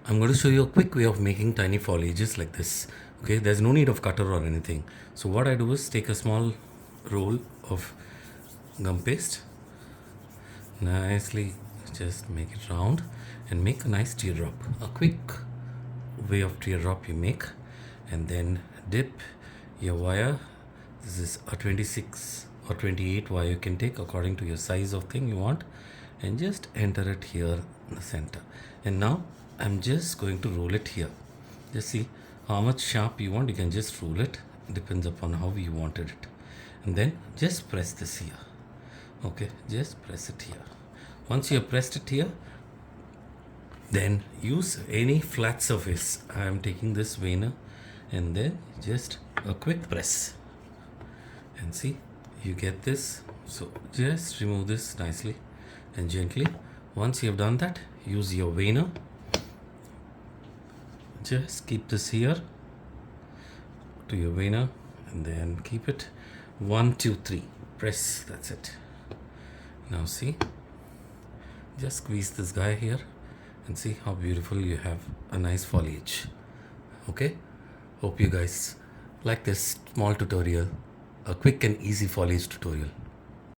I'm going to show you a quick way of making tiny foliages like this. Okay, there's no need of cutter or anything. So what I do is take a small roll of gum paste, nicely just make it round and make a nice teardrop. A quick way of teardrop you make, and then dip your wire. This is a 26 or 28 wire you can take according to your size of thing you want, and just enter it here in the center. And now I'm just going to roll it here. Just see how much sharp you want. You can just roll it, depends upon how you wanted it. And then just press this here. Okay, just press it here. Once you have pressed it here, then use any flat surface. I am taking this veiner, and then just a quick press, and see, you get this. So just remove this nicely and gently. Once you have done that, use your veiner. Just keep this here to your veiner, and then keep it 1 2 3 press. That's it. Now see, just squeeze this guy here and see how beautiful you have a nice foliage. Okay, hope you guys like this small tutorial, a quick and easy foliage tutorial.